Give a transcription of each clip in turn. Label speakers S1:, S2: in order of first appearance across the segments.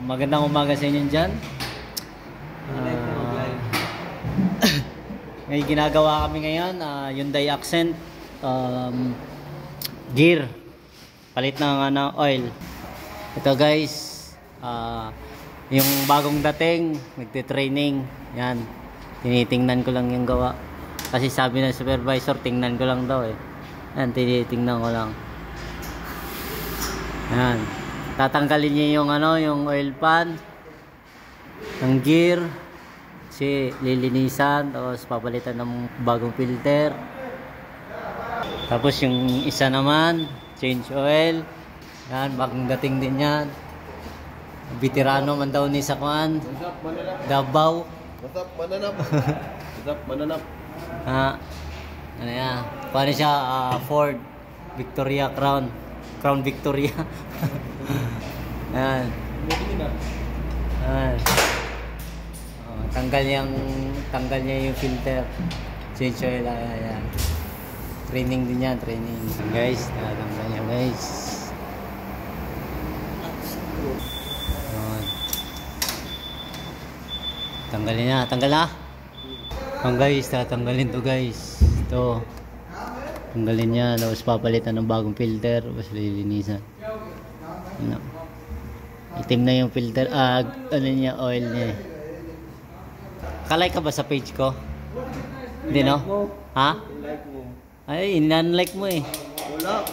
S1: Magandang umaga sa inyo dyan. May ginagawa kami ngayon, Hyundai Accent gear, palit ng oil. Ito guys, yung bagong dating, nagte-training. Yan, tinitingnan ko lang yung gawa. Kasi sabi ng supervisor, tingnan ko lang daw eh. Yan, tinitingnan ko lang. Yan, tatanggalin niya yung yung oil pan ng gear, kasi lilinisan, tapos papalitan ng bagong filter. Tapos yung isa naman, change oil. Yan, bagong dating din yan. Veterano man daw ni Sakwan, Davao.
S2: What's up, mananap? What's up, mananap?
S1: Ano yan? Paano siya? Ford Victoria Crown Victoria. Yan. Yan. Tanggal niya yung filter. Change oil. Ayan. Training din yan, training. Guys, tanggal niya guys. Ayan. Tanggalin na, tanggal na. Guys, tatanggalin to guys. Ito. Tanggalin niya, tapos papalitan ng bagong filter, tapos lilinisan. Ano? Itim na yung filter, ano niya, oil niya. Kalike ka ba sa page ko? Hindi no? Ha?
S2: Like mo.
S1: Ay, in-unlike mo eh.
S2: Wala.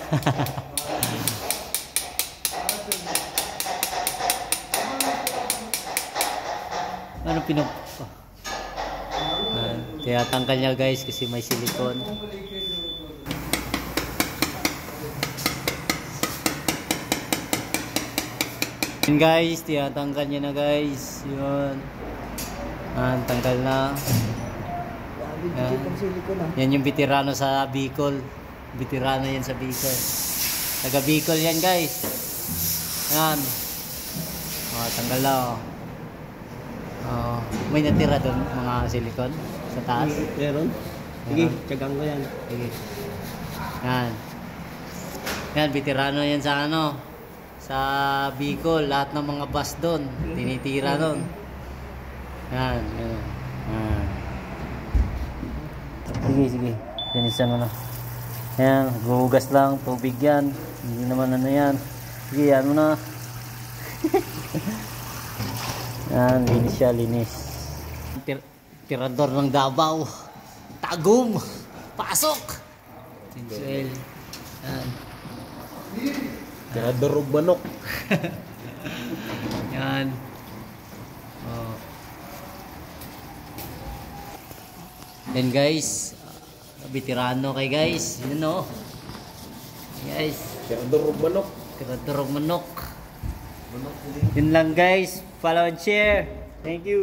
S1: Ano pinag... Tinatanggal niya guys kasi may silicone. Yun guys, tinatanggal niya na guys. Yun. Tanggal na. Yan yung veterano sa Bicol. Veterano yan sa Bicol. Taga Bicol yan guys. Yan. Tanggal na. May natira doon mga silicone sa taas.
S2: Meron? Sige, tiyagang ko yan.
S1: Sige. Yan. Yan, veterano yan sa sa Bicol. Lahat ng mga bus doon tinitira doon. Yan. Yan. Sige. Linisan mo na. Yan, guhugas lang, tubig yan. Hindi naman yan. Sige, yan mo na. Yan, linis siya, linis. Tirador ng Davao. Tagum. Pasok. Tinsel. Yan.
S2: Tirador og manok.
S1: Yan. Then guys, veterano kay guys. Yun o. Guys.
S2: Tirador og manok.
S1: Tirador og manok. Yun lang guys. Follow and share. Thank you.